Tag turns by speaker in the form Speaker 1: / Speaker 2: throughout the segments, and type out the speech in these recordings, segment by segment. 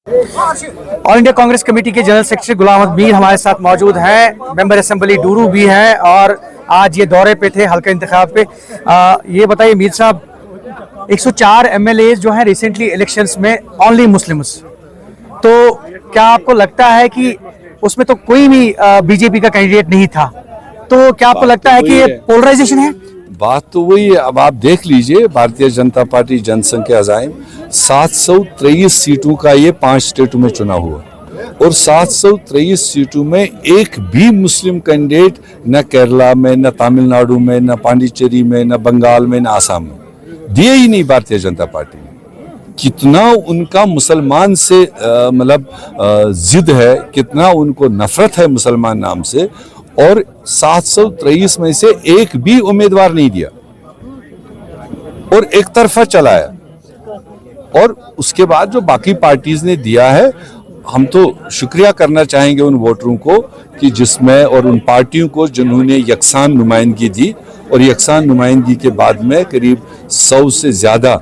Speaker 1: All India Congress committee के general secretary Ghulam Ahmad Mir हमारे साथ मौजूद हैं। मेंबर असेंबली डूरू भी हैं और आज ये दौरे पे थे हल्का इंतखाब पे। ये बताइए मीर साहब, 104 एमएलए जो हैं रिसेंटली इलेक्शंस में ओनली मुस्लिम्स, तो क्या आपको लगता है कि उसमें तो कोई भी बीजेपी का कैंडिडेट नहीं था, तो क्या आपको लगता है कि ये पोलराइजेशन है?
Speaker 2: बात तो वही है। अब आप देख लीजिए, भारतीय जनता पार्टी जनसंघ के अज़ाइम 723 सीटों का ये 5 स्टेटों में चुनाव हुआ और 723 सीटों में एक भी मुस्लिम कैंडिडेट न केरला में, न तमिलनाडु में, न पांडिचेरी में, न बंगाल में, न आसाम में दिए ही नहीं भारतीय जनता पार्टी ने। कितना उनका मुसलमान से जिद है, कितना उनको नफरत है मुसलमान नाम से, और 723 में से एक भी उम्मीदवार नहीं दिया और एक तरफा चलाया। और उसके बाद जो बाकी पार्टीज ने दिया है, हम तो शुक्रिया करना चाहेंगे उन वोटरों को कि जिसमें, और उन पार्टियों को जिन्होंने यकसान नुमाइंदगी दी, और यकसान नुमाइंदगी के बाद में करीब 100 से ज़्यादा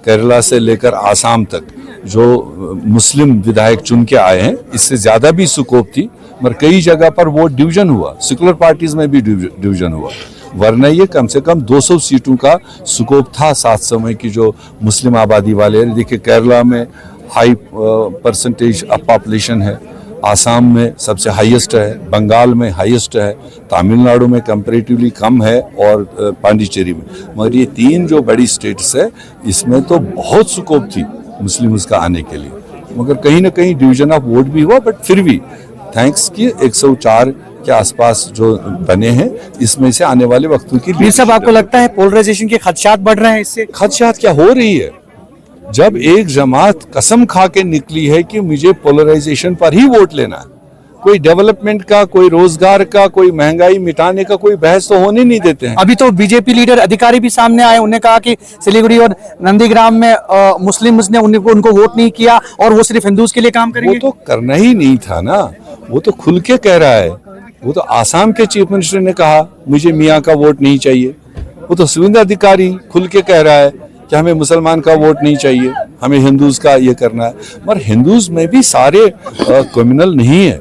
Speaker 2: केरला से लेकर आसाम तक जो मुस्लिम विधायक चुन के आए हैं। इससे ज़्यादा भी सुकोप थी, मगर कई जगह पर वोट डिवीजन हुआ, सेकुलर पार्टीज में भी डिवीजन हुआ, वरना ये कम से कम 200 सीटों का सुकोप था 700 में की जो मुस्लिम आबादी वाले। देखिए केरला में हाई परसेंटेज ऑफ पॉपुलेशन है, आसाम में सबसे हाईएस्ट है, बंगाल में हाईएस्ट है, तमिलनाडु में कंपैरेटिवली कम है, और पांडिचेरी में। मगर ये 3 जो बड़ी स्टेट्स है, इसमें तो बहुत सुकोप थी मुस्लिम्स का आने के लिए, मगर कहीं ना कहीं डिवीजन ऑफ वोट भी हुआ। बट फिर भी थैंक्स कि 104 के आसपास जो बने हैं, इसमें से आने वाले वक्तों की।
Speaker 1: मीर साहब, आपको लगता है पोलराइजेशन के खदशात बढ़ रहे हैं इससे?
Speaker 2: खदशात क्या हो रही है? जब एक जमात कसम खा के निकली है कि मुझे पोलराइजेशन पर ही वोट लेना है, कोई डेवलपमेंट का, कोई रोजगार का, कोई महंगाई मिटाने का कोई बहस तो होने नहीं देते हैं।
Speaker 1: अभी तो बीजेपी लीडर अधिकारी भी सामने आए, उन्होंने कहा कि सिलीगुड़ी और नंदीग्राम में मुस्लिम्स ने उनको वोट नहीं किया और वो सिर्फ हिंदूज के लिए काम करेंगे।
Speaker 2: वो तो करना ही नहीं था ना, वो तो खुल के कह रहा है। वो तो आसाम के चीफ मिनिस्टर ने कहा मुझे मियाँ का वोट नहीं चाहिए। वो तो शुभेंदु अधिकारी खुल के कह रहा है कि हमें मुसलमान का वोट नहीं चाहिए, हमें हिंदूज का ये करना है। मगर हिंदूज में भी सारे क्रिमिनल नहीं है,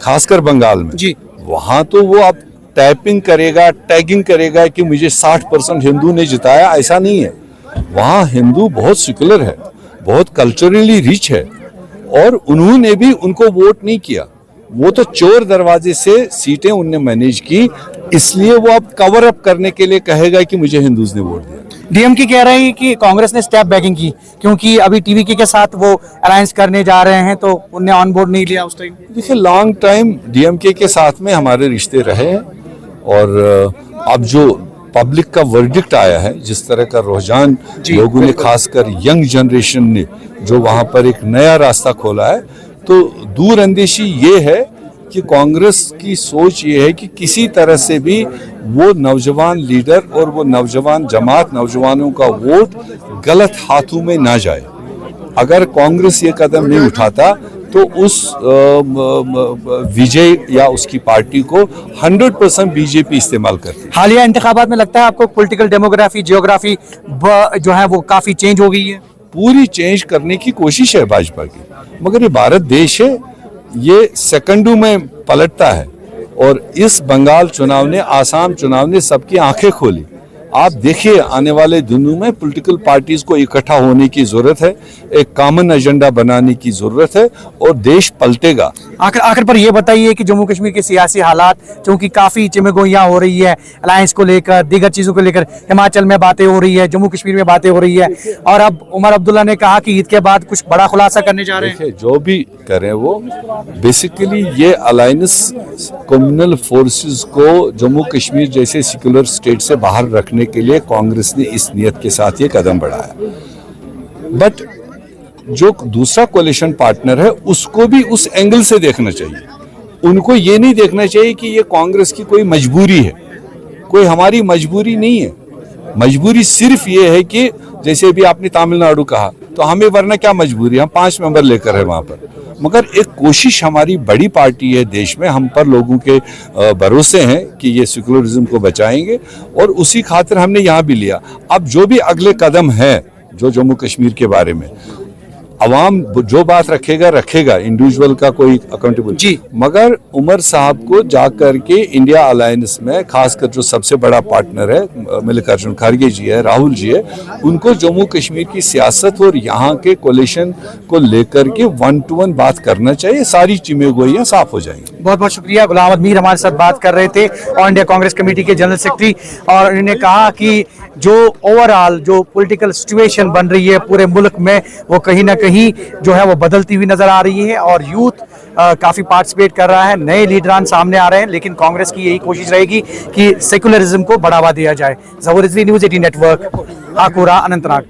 Speaker 2: खासकर बंगाल में जी। वहाँ तो वो अब टैपिंग करेगा, टैगिंग करेगा कि मुझे 60% हिंदू ने जिताया, ऐसा नहीं है। वहाँ हिंदू बहुत सेक्युलर है, बहुत कल्चरली रिच है, और उन्होंने भी उनको वोट नहीं किया। वो तो चोर दरवाजे से सीटें उनने मैनेज की, इसलिए वो अब कवर अप करने के लिए कहेगा कि मुझे हिंदूज ने वोट दिया।
Speaker 1: डीएमके कह रहे हैं कि कांग्रेस ने स्टेप बैकिंग की, क्योंकि अभी टीवीके के साथ वो अलायंस करने जा रहे हैं, तो उन्हें ऑन बोर्ड नहीं लिया उस टाइम।
Speaker 2: देखिए, लॉन्ग टाइम डीएमके के साथ में हमारे रिश्ते रहे हैं, और अब जो पब्लिक का वर्डिक्ट आया है, जिस तरह का रुझान लोगों ने, खासकर यंग जनरेशन ने जो वहाँ पर एक नया रास्ता खोला है, तो दूर अंदेशी ये है कि कांग्रेस की सोच ये है कि किसी तरह से भी वो नौजवान लीडर और वो नौजवान जमात, नौजवानों का वोट गलत हाथों में ना जाए। अगर कांग्रेस ये कदम नहीं उठाता तो उस विजय या उसकी पार्टी को 100% बीजेपी इस्तेमाल करती।
Speaker 1: हालिया इंतखाबात में लगता है आपको पॉलिटिकल डेमोग्राफी, जियोग्राफी जो है वो काफी चेंज हो गई है?
Speaker 2: पूरी चेंज करने की कोशिश है भाजपा की, मगर ये भारत देश है, ये सेकंडों में पलटता है। और इस बंगाल चुनाव ने, आसाम चुनाव ने सबकी आंखें खोली। आप देखिए, आने वाले दिनों में पॉलिटिकल पार्टीज को इकट्ठा होने की जरूरत है, एक कॉमन एजेंडा बनाने की जरूरत है, और देश पलटेगा।
Speaker 1: आखिर पर यह बताइए कि जम्मू कश्मीर के सियासी हालात, क्योंकि काफी चिमगोइयां हो रही है अलायंस को लेकर, दीगर चीजों को लेकर, हिमाचल में बातें हो रही है, जम्मू कश्मीर में बातें हो रही है, और अब उमर अब्दुल्ला ने कहा कि ईद के बाद कुछ बड़ा खुलासा करने जा रहे हैं।
Speaker 2: जो भी करें वो बेसिकली ये अलायंस कम्युनल फोर्सेस को जम्मू कश्मीर जैसे सेक्युलर स्टेट से बाहर रखने के लिए कांग्रेस ने इस नियत के साथ ये कदम बढ़ाया। बट जो दूसरा कोalition पार्टनर है, उसको भी उस एंगल से देखना चाहिए। उनको ये नहीं देखना चाहिए कि ये कांग्रेस की कोई मजबूरी है, कोई हमारी मजबूरी नहीं है। मजबूरी सिर्फ ये है कि जैसे भी आपने तमिलनाडु कहा, तो हमें वरना क्या मजबूरी, हम 5 मेंबर लेकर है वहां पर। मगर एक कोशिश, हमारी बड़ी पार्टी है देश में, हम पर लोगों के भरोसे हैं कि ये सेक्युलरिज्म को बचाएंगे, और उसी खातिर हमने यहाँ भी लिया। अब जो भी अगले कदम है जो जम्मू कश्मीर के बारे में, अवाम जो बात रखेगा, इंडिविजुअल का कोई अकाउंटेबल
Speaker 1: जी।
Speaker 2: मगर उमर साहब को जाकर के इंडिया अलायंस में, खासकर जो सबसे बड़ा पार्टनर है मल्लिकार्जुन खड़गे जी है, राहुल जी है, उनको जम्मू कश्मीर की सियासत और यहाँ के कोलिशन को लेकर के 1-to-1 बात करना चाहिए, सारी चीजें गोइयां साफ हो जाएंगी।
Speaker 1: बहुत बहुत शुक्रिया। गुलाम अहमद मीर हमारे साथ बात कर रहे थे, ऑल इंडिया कांग्रेस कमेटी के जनरल सेक्रेटरी, और उन्होंने कहा कि जो ओवरऑल जो पॉलिटिकल सिचुएशन बन रही है पूरे मुल्क में, वो कहीं ना कहीं जो है वो बदलती हुई नजर आ रही है और यूथ काफी पार्टिसिपेट कर रहा है, नए लीडरान सामने आ रहे हैं, लेकिन कांग्रेस की यही कोशिश रहेगी कि सेकुलरिज्म को बढ़ावा दिया जाए। ज़हूर रिजवी, न्यूज़ 18 नेटवर्क, आकोरा, अनंतनाग।